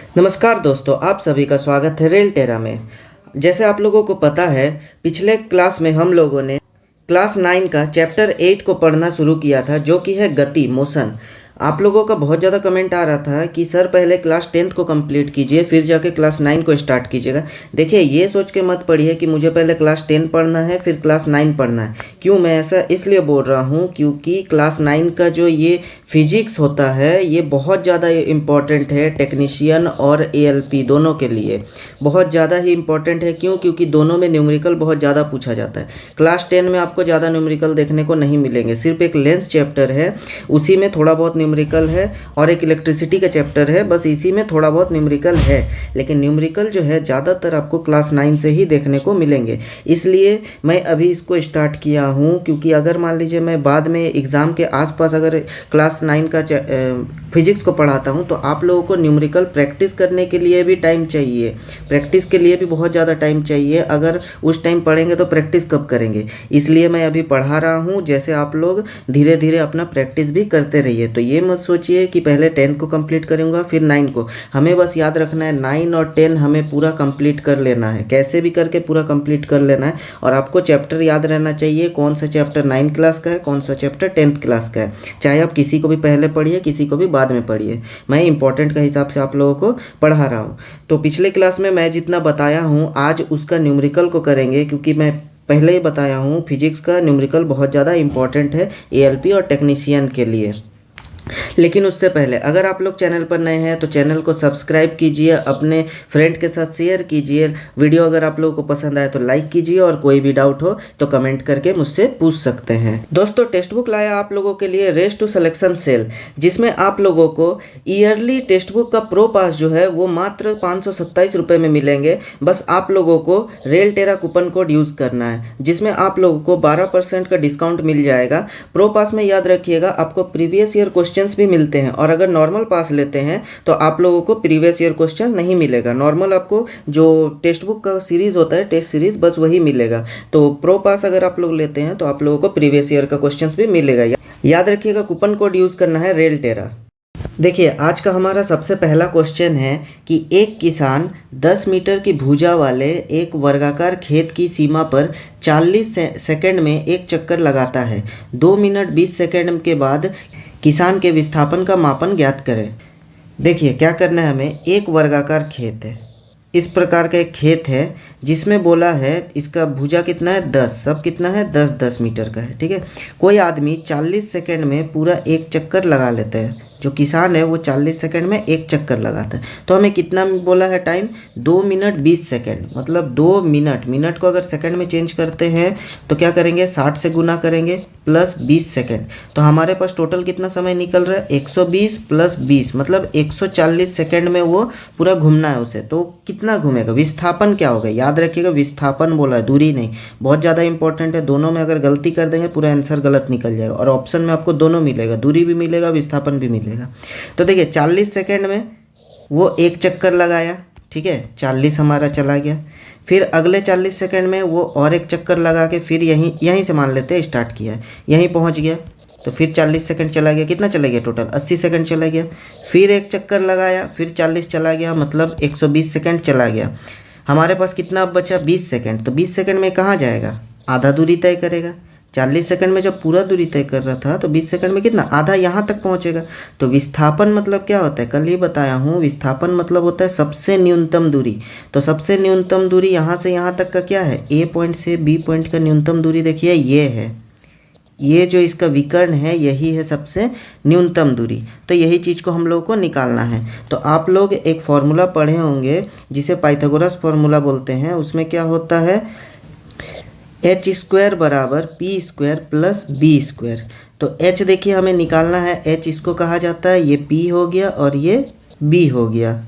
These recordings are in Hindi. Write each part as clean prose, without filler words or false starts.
नमस्कार दोस्तों, आप सभी का स्वागत है रेलटेरा में। जैसे आप लोगों को पता है, पिछले क्लास में हम लोगों ने क्लास 9 का चैप्टर 8 को पढ़ना शुरू किया था, जो कि है गति, मोशन। आप लोगों का बहुत ज़्यादा कमेंट आ रहा था कि सर पहले क्लास 10th को कंप्लीट कीजिए, फिर जाके क्लास 9 को स्टार्ट कीजिएगा। देखिए, ये सोच के मत पढ़िए कि मुझे पहले क्लास 10 पढ़ना है फिर क्लास 9 पढ़ना है। क्यों मैं ऐसा इसलिए बोल रहा हूँ क्योंकि क्लास 9 का जो ये फिजिक्स होता है, ये बहुत ज़्यादा इम्पॉर्टेंट है टेक्नीशियन और एएलपी दोनों के लिए। बहुत ज़्यादा ही इम्पॉर्टेंट है। क्योंकि दोनों में न्यूमेरिकल बहुत ज़्यादा पूछा जाता है। क्लास 10 में आपको ज़्यादा न्यूमेरिकल देखने को नहीं मिलेंगे, सिर्फ एक लेंस चैप्टर है, उसी में थोड़ा बहुत न्यूमेरिकल है, और एक इलेक्ट्रिसिटी का चैप्टर है, बस इसी में थोड़ा बहुत न्यूमेरिकल है। लेकिन न्यूमेरिकल जो है ज़्यादातर आपको क्लास 9 से ही देखने को मिलेंगे। इसलिए मैं अभी इसको स्टार्ट किया हूँ, क्योंकि अगर मान लीजिए मैं बाद में एग्ज़ाम के आसपास अगर क्लास 9 का फिजिक्स को पढ़ाता हूँ, तो आप लोगों को न्यूमेरिकल प्रैक्टिस करने के लिए भी टाइम चाहिए। प्रैक्टिस के लिए भी बहुत ज़्यादा टाइम चाहिए। अगर उस टाइम पढ़ेंगे तो प्रैक्टिस कब करेंगे? इसलिए मैं अभी पढ़ा रहा हूँ। जैसे आप लोग धीरे धीरे अपना प्रैक्टिस भी करते रहिए। तो ये मत सोचिए कि पहले 10 को कंप्लीट करूँगा फिर 9 को। हमें बस याद रखना है 9 और 10 हमें पूरा कंप्लीट कर लेना है, कैसे भी करके पूरा कंप्लीट कर लेना है। और आपको चैप्टर याद रहना चाहिए, कौन सा चैप्टर 9 क्लास का है, कौन सा चैप्टर 10th क्लास का है। चाहे आप किसी को भी पहले पढ़िए, किसी को भी बाद में पढ़िए। मैं इंपॉर्टेंट का हिसाब से आप लोगों को पढ़ा रहा हूँ। तो पिछले क्लास में मैं जितना बताया हूँ, आज उसका न्यूमेरिकल को करेंगे, क्योंकि मैं पहले ही बताया हूँ फिजिक्स का न्यूमेरिकल बहुत ज़्यादा इंपॉर्टेंट है एएलपी और टेक्नीशियन के लिए। लेकिन उससे पहले अगर आप लोग चैनल पर नए हैं तो चैनल को सब्सक्राइब कीजिए, अपने फ्रेंड के साथ शेयर कीजिए। वीडियो अगर आप लोगों को पसंद आए तो लाइक कीजिए, और कोई भी डाउट हो तो कमेंट करके मुझसे पूछ सकते हैं। दोस्तों, टेक्स्ट बुक लाया आप लोगों के लिए रेस टू सिलेक्शन सेल, जिसमें आप लोगों को ईयरली टेक्स्ट बुक का प्रो पास जो है वो मात्र 527 रुपये में मिलेंगे। बस आप लोगों को रेलटेरा कूपन कोड यूज़ करना है, जिसमें आप लोगों को 12% का डिस्काउंट मिल जाएगा। प्रो पास में याद रखिएगा आपको प्रीवियस ईयर क्वेश्चंस भी मिलते हैं, और अगर नॉर्मल पास लेते हैं तो आप लोगों को प्रीवियस ईयर क्वेश्चन नहीं मिलेगा। नॉर्मल आपको जो टेक्स्ट बुक का सीरीज होता है, टेस्ट सीरीज, बस वही मिलेगा। तो प्रो पास अगर आप लोग लेते हैं तो आप लोगों को प्रीवियस ईयर का क्वेश्चंस भी मिलेगा। याद रखिएगा कूपन कोड यूज़ करना है रेलटेरा। देखिए, आज का हमारा सबसे पहला क्वेश्चन है कि एक किसान 10 मीटर की भुजा वाले एक वर्गाकार खेत की सीमा पर 40 सेकंड में एक चक्कर लगाता है। 2 मिनट 20 सेकंड के बाद किसान के विस्थापन का मापन ज्ञात करें। देखिए, क्या करना है हमें, एक वर्गाकार खेत है, इस प्रकार का एक खेत है, जिसमें बोला है इसका भुजा कितना है 10, सब कितना है 10 मीटर का है। ठीक है, कोई आदमी 40 सेकंड में पूरा एक चक्कर लगा लेता है। जो किसान है वो 40 सेकंड में एक चक्कर लगाता है। तो हमें कितना बोला है टाइम, 2 मिनट 20 सेकंड, मतलब 2 मिनट। मिनट को अगर सेकंड में चेंज करते हैं तो क्या करेंगे, 60 से गुना करेंगे प्लस 20 सेकंड। तो हमारे पास टोटल कितना समय निकल रहा है, 120 प्लस 20 मतलब 140 सेकंड में वो पूरा घूमना है उसे। तो कितना घूमेगा, विस्थापन क्या होगा, याद रखिएगा विस्थापन बोला है, दूरी नहीं। बहुत ज़्यादा इंपॉर्टेंट है, दोनों में अगर गलती कर देंगे पूरा आंसर गलत निकल जाएगा। और ऑप्शन में आपको दोनों मिलेगा, दूरी भी मिलेगा, विस्थापन भी मिलेगा। तो देखिए, 40 सेकंड में वो एक चक्कर लगाया। ठीक है, 40 हमारा चला गया। फिर अगले 40 सेकंड में वो और एक चक्कर लगा के फिर यहीं से मान लेते हैं स्टार्ट किया है, यहीं पहुंच गया। तो फिर 40 सेकंड चला गया, कितना चला गया टोटल, 80 सेकंड चला गया। फिर एक चक्कर लगाया, फिर 40 चला गया, मतलब 120 सेकंड चला गया। हमारे पास कितना अब बचा, 20 सेकंड। तो 20 सेकंड में कहाँ जाएगा, आधा दूरी तय करेगा। 40 सेकंड में जब पूरा दूरी तय कर रहा था तो 20 सेकंड में कितना, आधा यहाँ तक पहुँचेगा। तो विस्थापन मतलब क्या होता है, कल ही बताया हूँ, विस्थापन मतलब होता है सबसे न्यूनतम दूरी। तो सबसे न्यूनतम दूरी यहाँ से यहाँ तक का क्या है, ए पॉइंट से बी पॉइंट का न्यूनतम दूरी देखिए ये है। ये जो इसका विकर्ण है यही है सबसे न्यूनतम दूरी। तो यही चीज़ को हम लोग को निकालना है। तो आप लोग एक फॉर्मूला पढ़े होंगे जिसे पाइथागोरस फॉर्मूला बोलते हैं। उसमें क्या होता है, एच स्क्वायर बराबर P square plus B square. तो एच देखिए हमें निकालना है, एच इसको कहा जाता है, ये पी हो गया और ये बी हो गया।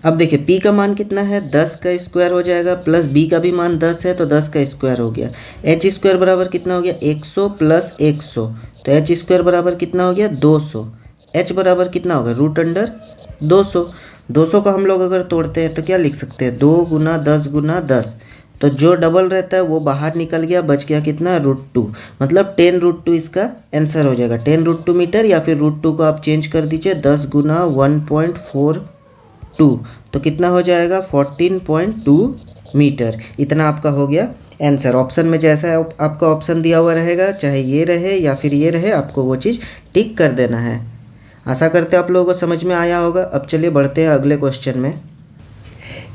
अब देखिए पी का मान कितना है, 10 का स्क्वायर हो जाएगा, प्लस बी का भी मान 10 है तो 10 का स्क्वायर हो गया। एच स्क्वायर बराबर कितना हो गया, 100 प्लस 100, तो एच स्क्वायर बराबर कितना हो गया 200। एच बराबर कितना होगा, रूट अंडर 200। 200 का हम लोग अगर तोड़ते हैं तो क्या लिख सकते हैं, 2 गुना 10 गुना 10। तो जो डबल रहता है वो बाहर निकल गया, बच गया कितना, √2, मतलब 10√2 इसका आंसर हो जाएगा। 10√2 मीटर, या फिर √2 को आप चेंज कर दीजिए, 10 गुना 1.4 14.2, तो कितना हो जाएगा 14.2 मीटर। इतना आपका हो गया आंसर। ऑप्शन में जैसा आपका ऑप्शन दिया हुआ रहेगा, चाहे ये रहे या फिर ये रहे, आपको वो चीज़ टिक कर देना है। आशा करते हैं आप लोगों को समझ में आया होगा। अब चलिए बढ़ते हैं अगले क्वेश्चन में।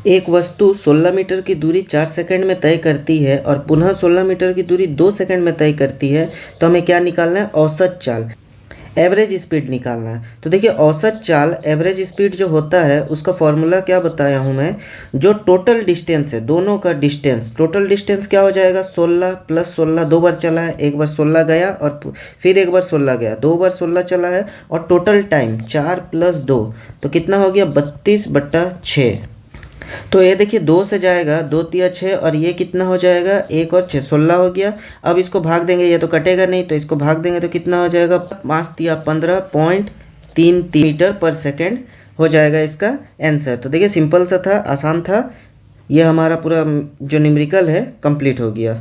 एक वस्तु 16 मीटर की दूरी 4 सेकंड में तय करती है और पुनः 16 मीटर की दूरी 2 सेकंड में तय करती है, तो हमें क्या निकालना है? औसत चाल, एवरेज स्पीड निकालना है। तो देखिए औसत चाल, एवरेज स्पीड जो होता है उसका फॉर्मूला क्या बताया हूँ मैं, जो टोटल डिस्टेंस है, दोनों का डिस्टेंस, टोटल डिस्टेंस क्या हो जाएगा? 16 + 16, 2 बार चला है, एक बार 16 गया और फिर एक बार 16 गया, 2 बार 16 चला है, और टोटल टाइम 4 + 2, तो कितना हो गया? 32/6। तो ये देखिए 2 से जाएगा, 2 तिया 6, और ये कितना हो जाएगा? 1 और 6, 16 हो गया। अब इसको भाग देंगे, ये तो कटेगा नहीं, तो इसको भाग देंगे तो कितना हो जाएगा? 5 तिया 15.33 मीटर पर सेकेंड हो जाएगा इसका आंसर। तो देखिए सिंपल सा था, आसान था। ये हमारा पूरा जो न्यूमेरिकल है कंप्लीट हो गया।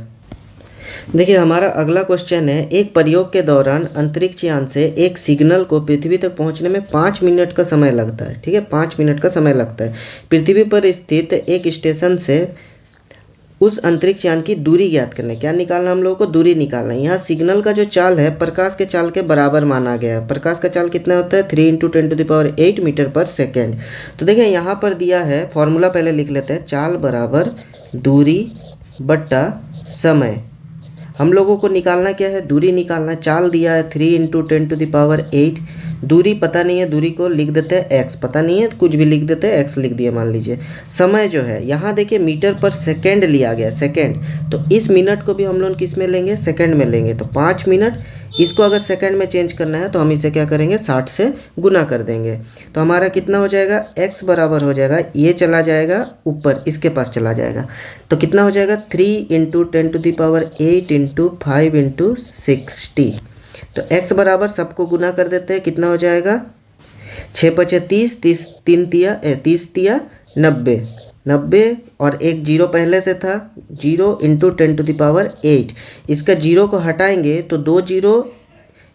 देखिए हमारा अगला क्वेश्चन है, एक प्रयोग के दौरान अंतरिक्ष यान से एक सिग्नल को पृथ्वी तक पहुंचने में 5 मिनट का समय लगता है। ठीक है, 5 मिनट का समय लगता है। पृथ्वी पर स्थित एक स्टेशन से उस अंतरिक्ष यान की दूरी ज्ञात करना है। क्या निकालना हम लोगों को? दूरी निकालना है। यहाँ सिग्नल का जो चाल है प्रकाश के चाल के बराबर माना गया है। प्रकाश का चाल कितना होता है? 3 × 10⁸ मीटर पर सेकेंड। तो देखिए यहाँ पर दिया है, फॉर्मूला पहले लिख लेते हैं। चाल बराबर दूरी बट्टा समय। हम लोगों को निकालना क्या है? दूरी निकालना है। चाल दिया है 3 × 10⁸, दूरी पता नहीं है, दूरी को लिख देते हैं x, पता नहीं है तो कुछ भी लिख देते हैं, x लिख दिया मान लीजिए। समय जो है यहाँ देखिए मीटर पर सेकेंड लिया गया, सेकेंड, तो इस मिनट को भी हम लोग किस में लेंगे? सेकेंड में लेंगे। तो 5 मिनट, इसको अगर सेकेंड में चेंज करना है तो हम इसे क्या करेंगे? 60 से गुना कर देंगे। तो हमारा कितना हो जाएगा? x बराबर हो जाएगा, ये चला जाएगा ऊपर, इसके पास चला जाएगा, तो कितना हो जाएगा? 3 × 10⁸ × 5 × 60। तो x बराबर सबको गुना कर देते हैं, कितना हो जाएगा? 6 × 5 = 30, 30 तिया 90, 90, और एक जीरो पहले से था, 0 × 10⁸। इसका जीरो को हटाएंगे तो 2 जीरो,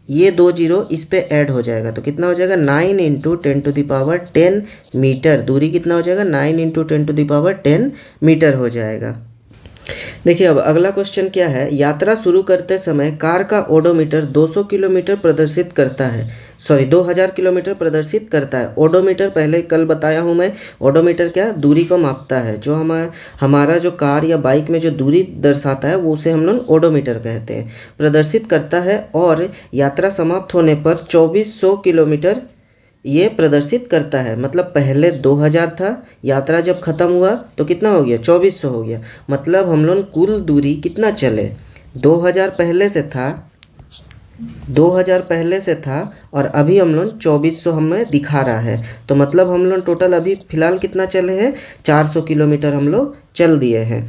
ये 2 जीरो इस पे ऐड हो जाएगा, तो कितना हो जाएगा? 9 × 10⁻10 मीटर। दूरी कितना हो जाएगा? 9 × 10⁻10 मीटर हो जाएगा। देखिए अब अगला क्वेश्चन क्या है, यात्रा शुरू करते समय कार का ओडोमीटर 200 किलोमीटर प्रदर्शित करता है, सॉरी 2000 किलोमीटर प्रदर्शित करता है। ओडोमीटर पहले कल बताया हूँ मैं, ओडोमीटर क्या? दूरी को मापता है। जो हमारा जो कार या बाइक में जो दूरी दर्शाता है वो उसे हम लोग ओडोमीटर कहते हैं। प्रदर्शित करता है, और यात्रा समाप्त होने पर 2400 किलोमीटर ये प्रदर्शित करता है। मतलब पहले 2000 था, यात्रा जब ख़त्म हुआ तो कितना हो गया? 2400 हो गया। मतलब हम लोग कुल दूरी कितना चले? 2000 पहले से था, 2000 पहले से था, और अभी हम लोग 2400 हमें दिखा रहा है। तो मतलब हम लोग टोटल अभी फ़िलहाल कितना चले हैं? 400 किलोमीटर हम लोग चल दिए हैं।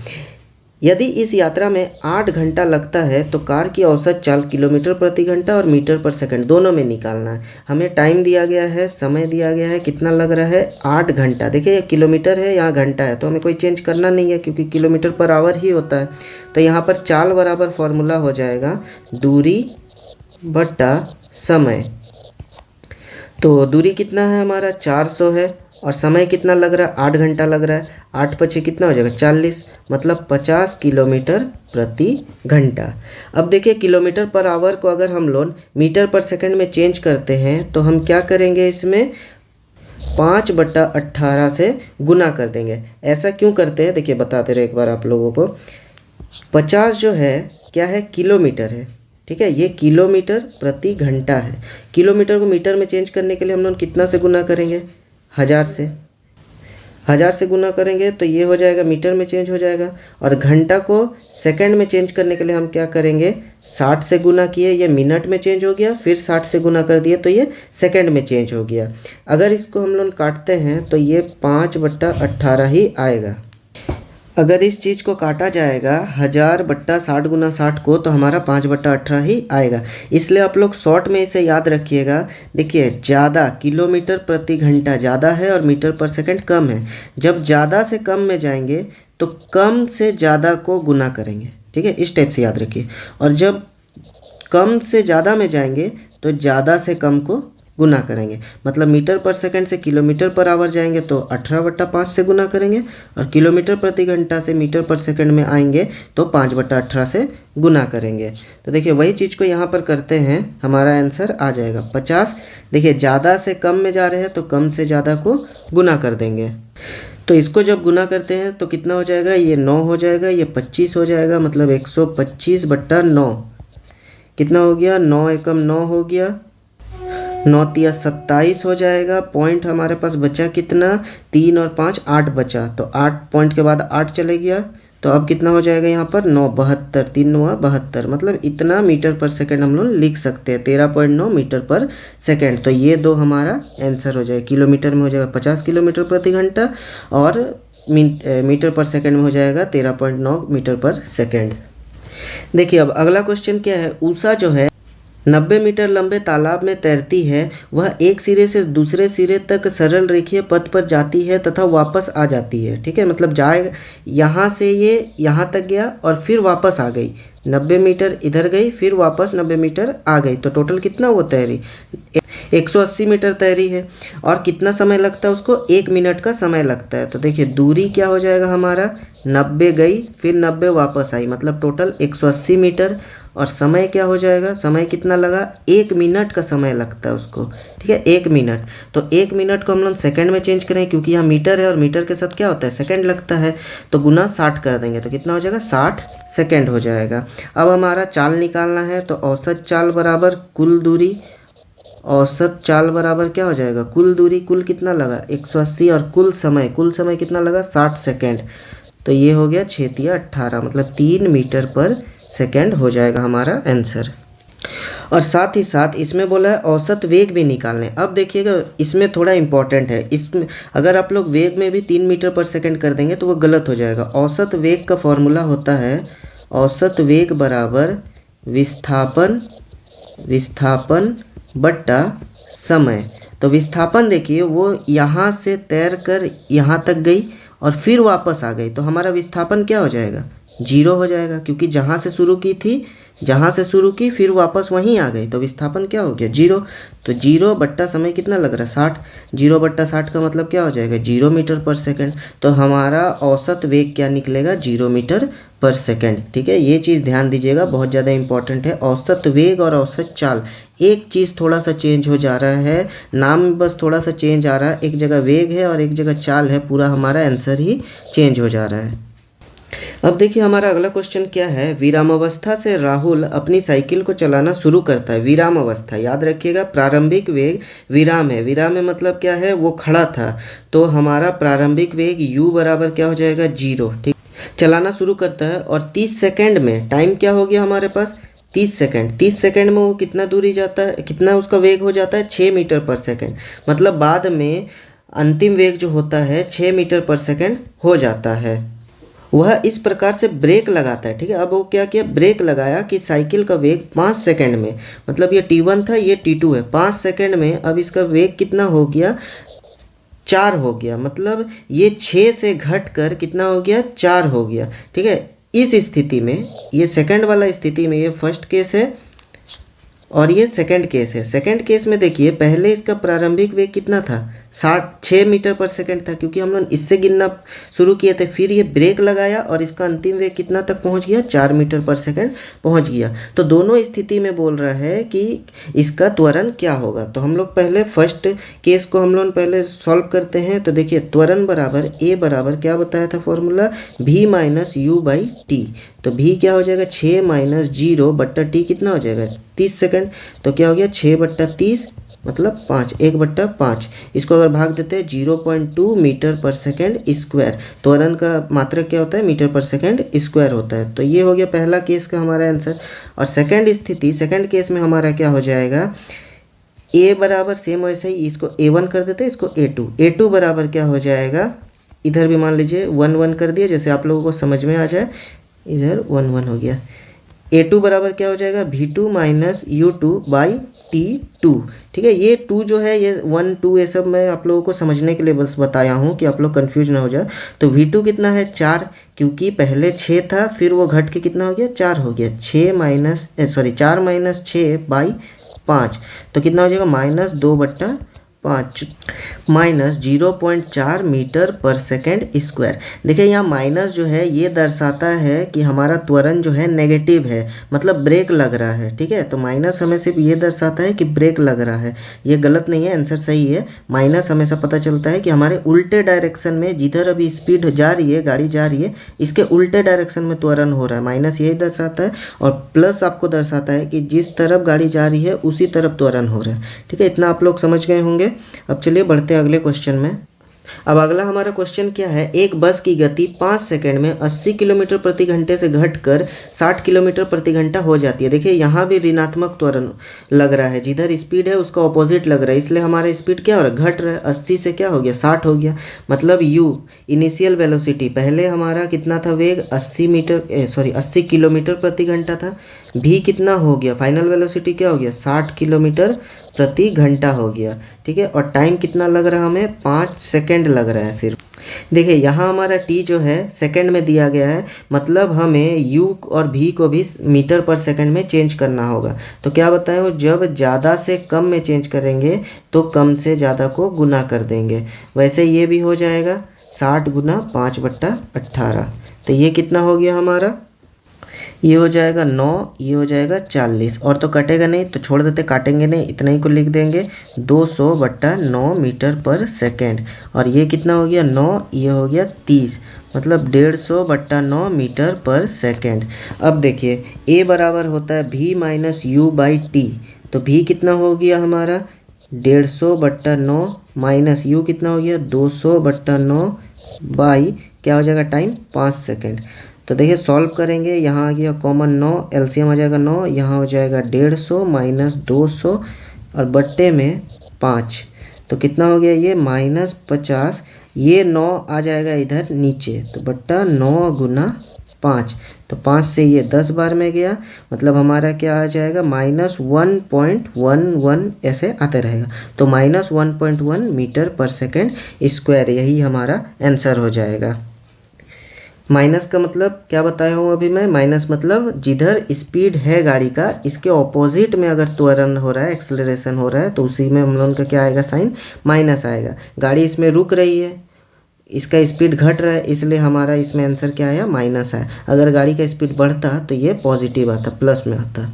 यदि इस यात्रा में 8 घंटा लगता है तो कार की औसत चाल किलोमीटर प्रति घंटा और मीटर पर सेकंड दोनों में निकालना है। हमें टाइम दिया गया है, समय दिया गया है, कितना लग रहा है? 8 घंटा। देखिए ये किलोमीटर है, यहाँ घंटा है, तो हमें कोई चेंज करना नहीं है क्योंकि किलोमीटर पर आवर ही होता है। तो यहाँ पर चाल बराबर फॉर्मूला हो जाएगा दूरी बट्टा समय। तो दूरी कितना है हमारा? 400 है, और समय कितना लग रहा है? 8 घंटा लग रहा है। 8 × 5 कितना हो जाएगा? 40, मतलब 50 किलोमीटर प्रति घंटा। अब देखिए किलोमीटर पर आवर को अगर हम लोग मीटर पर सेकंड में चेंज करते हैं तो हम क्या करेंगे? इसमें 5/18 से गुना कर देंगे। ऐसा क्यों करते हैं? देखिए बताते रहे एक बार आप लोगों को। 50 जो है क्या है? किलोमीटर है, ठीक है, ये किलोमीटर प्रति घंटा है। किलोमीटर को मीटर में चेंज करने के लिए हम लोग कितना से गुना करेंगे? 1000 से। 1000 से गुना करेंगे तो ये हो जाएगा, मीटर में चेंज हो जाएगा। और घंटा को सेकंड में चेंज करने के लिए हम क्या करेंगे? 60 से गुना किए, ये मिनट में चेंज हो गया, फिर 60 से गुना कर दिए तो ये सेकंड में चेंज हो गया। अगर इसको हम लोग काटते हैं तो ये 5/18 ही आएगा। अगर इस चीज़ को काटा जाएगा 1000/60 × 60 को, तो हमारा 5/18 ही आएगा। इसलिए आप लोग शॉर्ट में इसे याद रखिएगा। देखिए ज़्यादा, किलोमीटर प्रति घंटा ज़्यादा है और मीटर पर सेकंड कम है। जब ज़्यादा से कम में जाएंगे तो कम से ज़्यादा को गुना करेंगे, ठीक है, इस टाइप से याद रखिए। और जब कम से ज़्यादा में जाएंगे तो ज़्यादा से कम को गुना करेंगे। मतलब मीटर पर सेकंड से किलोमीटर पर आवर जाएंगे तो 18/5 से गुना करेंगे, और किलोमीटर प्रति घंटा से मीटर पर सेकंड में आएंगे तो 5/18 से गुना करेंगे। तो देखिए वही चीज़ को यहाँ पर करते हैं, हमारा आंसर आ जाएगा 50। देखिए ज़्यादा से कम में जा रहे हैं तो कम से ज़्यादा को गुना कर देंगे। तो इसको जब गुना करते हैं तो कितना हो जाएगा, ये 9 हो जाएगा, ये 25 हो जाएगा, मतलब 125/9 कितना हो गया, 9 एकम 9 हो गया, 9 तिया 27 हो जाएगा। पॉइंट हमारे पास बचा कितना, 3 और 5 8 बचा, तो 8 पॉइंट के बाद 8 चले गया, तो अब कितना हो जाएगा यहाँ पर 9 72, 3 9 72, मतलब इतना मीटर पर सेकंड हम लोग लिख सकते हैं, 13.9 मीटर पर सेकंड। तो ये दो हमारा आंसर हो जाएगा। किलोमीटर में हो जाएगा 50 किलोमीटर प्रति घंटा, और मीटर पर सेकंड में हो जाएगा 13.9 मीटर पर सेकंड। देखिए अब अगला क्वेश्चन क्या है, उषा जो है 90 मीटर लंबे तालाब में तैरती है। वह एक सिरे से दूसरे सिरे तक सरल रेखीय पथ पर जाती है तथा वापस आ जाती है। ठीक है, मतलब जाएगा यहाँ से ये यहाँ तक गया और फिर वापस आ गई, 90 मीटर इधर गई फिर वापस 90 मीटर आ गई, तो टोटल कितना वो तैरी, 180 मीटर तैरी है। और कितना समय लगता है उसको, 1 मिनट का समय लगता है। तो देखिए दूरी क्या हो जाएगा हमारा, 90 गई फिर 90 वापस आई, मतलब टोटल 180 मीटर। और समय क्या हो जाएगा, समय कितना लगा, 1 मिनट का समय लगता है उसको। ठीक है, 1 मिनट। तो 1 मिनट को हम लोग सेकंड में चेंज करें, क्योंकि यहाँ मीटर है और मीटर के साथ क्या होता है, सेकंड लगता है, तो गुना 60 कर देंगे, तो कितना हो जाएगा, 60 सेकंड हो जाएगा। अब हमारा चाल निकालना है, तो औसत चाल बराबर कुल दूरी, औसत चाल बराबर क्या हो जाएगा, कुल दूरी, कुल कितना लगा 180, और कुल समय कितना लगा 60 सेकेंड, तो ये हो गया 6 तिया 18, मतलब 3 मीटर पर सेकेंड हो जाएगा हमारा आंसर। और साथ ही साथ इसमें बोला है औसत वेग भी निकालने। अब देखिएगा इसमें थोड़ा इंपॉर्टेंट है, इसमें अगर आप लोग वेग में भी 3 मीटर पर सेकेंड कर देंगे तो वो गलत हो जाएगा। औसत वेग का फॉर्मूला होता है औसत वेग बराबर विस्थापन बट्टा समय। तो विस्थापन देखिए वो यहाँ से तैर कर यहाँ तक गई और फिर वापस आ गई, तो हमारा विस्थापन क्या हो जाएगा, 0 हो जाएगा, क्योंकि जहाँ से शुरू की फिर वापस वहीं आ गई, तो विस्थापन क्या हो गया 0। तो 0 बट्टा समय कितना लग रहा है 60, 0 बट्टा 60 का मतलब क्या हो जाएगा 0 मीटर पर सेकंड। तो हमारा औसत वेग क्या निकलेगा 0 मीटर पर सेकंड। ठीक है, ये चीज़ ध्यान दीजिएगा, बहुत ज़्यादा इंपॉर्टेंट है। औसत वेग और औसत चाल, एक चीज़ थोड़ा सा चेंज हो जा रहा है, नाम बस थोड़ा सा चेंज आ रहा है, एक जगह वेग है और एक जगह चाल है, पूरा हमारा आंसर ही चेंज हो जा रहा है। अब देखिए हमारा अगला क्वेश्चन क्या है, विरामावस्था से राहुल अपनी साइकिल को चलाना शुरू करता है। विरामावस्था याद रखिएगा, प्रारंभिक वेग विराम है, विराम में मतलब क्या है, वो खड़ा था, तो हमारा प्रारंभिक वेग u बराबर क्या हो जाएगा 0। ठीक, चलाना शुरू करता है और 30 सेकेंड में, टाइम क्या हो गया हमारे पास 30 सेकेंड, 30 सेकेंड में वो कितना दूरी जाता है, कितना उसका वेग हो जाता है 6 मीटर पर सेकेंड, मतलब बाद में अंतिम वेग जो होता है 6 मीटर पर सेकेंड हो जाता है। वह इस प्रकार से ब्रेक लगाता है। ठीक है, अब वो क्या किया, ब्रेक लगाया कि साइकिल का वेग 5 सेकेंड में, मतलब ये T1 था ये T2 है, 5 सेकेंड में अब इसका वेग कितना हो गया 4 हो गया, मतलब ये 6 से घट कर कितना हो गया 4 हो गया। ठीक है, इस स्थिति में, ये सेकंड वाला स्थिति में, ये फर्स्ट केस है और ये सेकंड केस है। सेकंड केस में देखिए पहले इसका प्रारंभिक वेग कितना था 6 मीटर पर सेकंड था, क्योंकि हम लोग इससे गिनना शुरू किए थे, फिर ये ब्रेक लगाया और इसका अंतिम वेग कितना तक पहुंच गया 4 मीटर पर सेकंड पहुंच गया। तो दोनों स्थिति में बोल रहा है कि इसका त्वरण क्या होगा। तो हम लोग पहले फर्स्ट केस को हम लोग पहले सॉल्व करते हैं। तो देखिए त्वरण बराबर ए बराबर क्या बताया था formula, v minus you by T. तो v क्या हो जाएगा 6 माइनस 0 बट्टा टी कितना हो जाएगा 30 सेकंड, तो क्या हो गया 6 बट्टा 30 मतलब 5, 1/5। इसको अगर भाग देते हैं 0.2 मीटर पर सेकेंड स्क्वायर, त्वरण का मात्रक क्या होता है मीटर पर सेकेंड स्क्वायर होता है। तो ये हो गया पहला केस का हमारा आंसर। और सेकंड स्थिति, सेकंड केस में हमारा क्या हो जाएगा, a बराबर सेम वैसे ही इसको a1 कर देते हैं, इसको a2 बराबर क्या हो जाएगा, इधर भी मान लीजिए 1 1 कर दिया, जैसे आप लोगों को समझ में आ जाए, इधर 1 1 हो गया। a2 बराबर क्या हो जाएगा v2 minus u2 by t2। ठीक है, ये 2 जो है ये 1 2 ये सब मैं आप लोगों को समझने के लिए बस बताया हूँ कि आप लोग कंफ्यूज ना हो जाए। तो v2 कितना है 4, क्योंकि पहले 6 था फिर वो घट के कितना हो गया 4 हो गया, 4 माइनस 6 बाई 5, तो कितना हो जाएगा -2/5 माइनस 0.4 मीटर पर सेकेंड स्क्वायर। देखिए यहाँ माइनस जो है ये दर्शाता है कि हमारा त्वरण जो है नेगेटिव है, मतलब ब्रेक लग रहा है। ठीक है, तो माइनस हमें सिर्फ ये दर्शाता है कि ब्रेक लग रहा है। ये गलत नहीं है, आंसर सही है। माइनस हमेशा पता चलता है कि हमारे उल्टे डायरेक्शन में, जिधर अभी स्पीड जा रही है, गाड़ी जा रही है, इसके उल्टे डायरेक्शन में त्वरण हो रहा है। माइनस यही दर्शाता है, और प्लस आपको दर्शाता है कि जिस तरफ गाड़ी जा रही है उसी तरफ त्वरण हो रहा है। ठीक है, इतना आप लोग समझ गए होंगे। अब चलिए बढ़ते हैं अगले क्वेश्चन में। अब अगला हमारा क्वेश्चन क्या है, एक बस की गति 5 सेकंड में 80 किलोमीटर प्रति घंटे से घटकर 60 किलोमीटर प्रति घंटा हो जाती है। देखिए यहाँ भी ऋणात्मक त्वरण लग रहा है, जिधर स्पीड है उसका ऑपोजिट लग रहा है, इसलिए हमारा स्पीड क्या हो रहा है, घट रहा है। 80 से क्या हो गया, 60 हो गया। मतलब u इनिशियल वेलोसिटी, पहले हमारा कितना था वेग, 80 किलोमीटर प्रति घंटा था। v कितना हो गया, फाइनल वेलोसिटी क्या हो गया, 60 किलोमीटर प्रति घंटा हो गया। ठीक है, और टाइम कितना लग रहा है हमें, 5 सेकंड लग रहा है सिर्फ। देखिए यहाँ हमारा t जो है सेकंड में दिया गया है, मतलब हमें u और v को भी मीटर पर सेकंड में चेंज करना होगा। तो क्या बताएं, वो जब ज़्यादा से कम में चेंज करेंगे तो कम से ज़्यादा को गुना कर देंगे। वैसे ये भी हो जाएगा 60 गुना 5/18, तो ये कितना हो गया हमारा, ये हो जाएगा 9, ये हो जाएगा 40, और तो कटेगा नहीं तो छोड़ देते, काटेंगे नहीं, इतना ही को लिख देंगे 200/9 मीटर पर सेकेंड। और ये कितना हो गया 9, ये हो गया 30, मतलब 150/9 मीटर पर सेकेंड। अब देखिए a बराबर होता है v माइनस u/t, तो v कितना हो गया हमारा 150/9 माइनस u कितना हो गया 200/9 बाई क्या हो जाएगा टाइम 5 सेकेंड। तो देखिए सॉल्व करेंगे, यहाँ आ गया कॉमन 9, एलसीएम आ जाएगा 9, यहाँ हो जाएगा 150 माइनस 200 और बट्टे में 5, तो कितना हो गया ये -50। ये 9 आ जाएगा इधर नीचे, तो बट्टा 9 गुना 5, तो 5 से ये 10 बार में गया, मतलब हमारा क्या आ जाएगा -1.11 ऐसे आते रहेगा। तो -1.1 मीटर पर सेकेंड स्क्वायर, यही हमारा आंसर हो जाएगा। माइनस का मतलब क्या बताया हूँ अभी मैं, माइनस मतलब जिधर स्पीड है गाड़ी का, इसके ऑपोजिट में अगर त्वरण हो रहा है, एक्सेलरेशन हो रहा है, तो उसी में हम लोगों का क्या आएगा, साइन माइनस आएगा। गाड़ी इसमें रुक रही है, इसका स्पीड घट रहा है, इसलिए हमारा इसमें आंसर क्या आया, माइनस आया। अगर गाड़ी का स्पीड बढ़ता तो ये पॉजिटिव आता, प्लस में आता।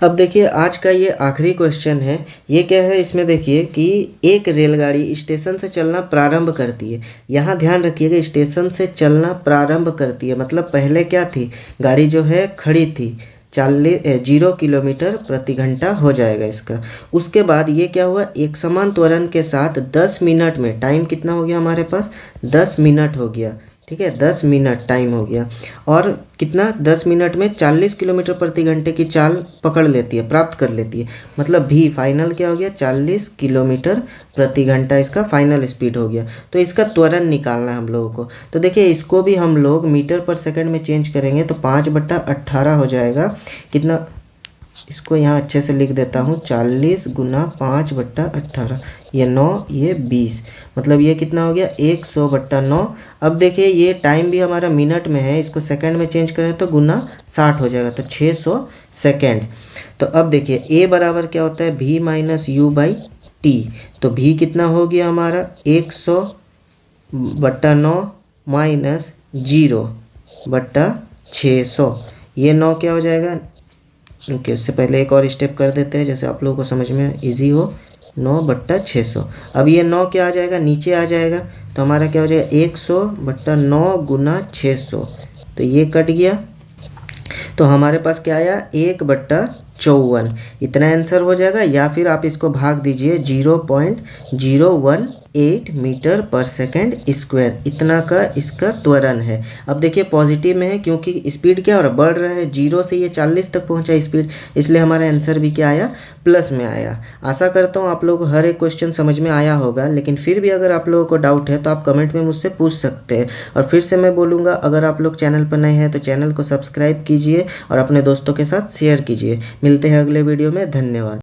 अब देखिए आज का ये आखिरी क्वेश्चन है। ये क्या है, इसमें देखिए कि एक रेलगाड़ी स्टेशन से चलना प्रारंभ करती है। यहाँ ध्यान रखिएगा, स्टेशन से चलना प्रारंभ करती है, मतलब पहले क्या थी, गाड़ी जो है खड़ी थी, 0 किलोमीटर प्रति घंटा हो जाएगा इसका। उसके बाद ये क्या हुआ, एक समान त्वरण के साथ 10 मिनट में, टाइम कितना हो गया हमारे पास, 10 मिनट हो गया। ठीक है, 10 मिनट टाइम हो गया, और कितना 10 मिनट में 40 किलोमीटर प्रति घंटे की चाल पकड़ लेती है, प्राप्त कर लेती है। मतलब भी फाइनल क्या हो गया, 40 किलोमीटर प्रति घंटा इसका फाइनल स्पीड हो गया। तो इसका त्वरण निकालना है हम लोगों को। तो देखिए इसको भी हम लोग मीटर पर सेकंड में चेंज करेंगे, तो 5/18 हो जाएगा। कितना, इसको यहाँ अच्छे से लिख देता हूँ, 40 गुना 5/18, ये 9, ये 20, मतलब ये कितना हो गया 100/9। अब देखिए ये टाइम भी हमारा मिनट में है, इसको सेकंड में चेंज करें तो गुना 60 हो जाएगा, तो 600 सेकंड। तो अब देखिए a बराबर क्या होता है, v माइनस u/t, तो v कितना हो गया हमारा 100/9 माइनस 0/600, ये 9 क्या हो जाएगा, ओके उससे पहले एक और स्टेप कर देते हैं, जैसे आप लोगों को समझ में इजी हो, 9/600। अब ये 9 क्या आ जाएगा, नीचे आ जाएगा, तो हमारा क्या हो जाएगा 100/9 गुना 600, तो ये कट गया, तो हमारे पास क्या आया 1/54, इतना आंसर हो जाएगा। या फिर आप इसको भाग दीजिए 0.018 मीटर पर सेकेंड स्क्वायर, इतना का इसका त्वरण है। अब देखिए पॉजिटिव में है क्योंकि स्पीड क्या हो रहा है, बढ़ रहा है, 0 से ये 40 तक पहुंचा स्पीड, इसलिए हमारा आंसर भी क्या आया, प्लस में आया। आशा करता हूँ आप लोग को हर एक क्वेश्चन समझ में आया होगा, लेकिन फिर भी अगर आप लोगों को डाउट है तो आप कमेंट में मुझसे पूछ सकते हैं। और फिर से मैं बोलूँगा, अगर आप लोग चैनल पर नए हैं तो चैनल को सब्सक्राइब कीजिए और अपने दोस्तों के साथ शेयर कीजिए। मिलते हैं अगले वीडियो में, धन्यवाद।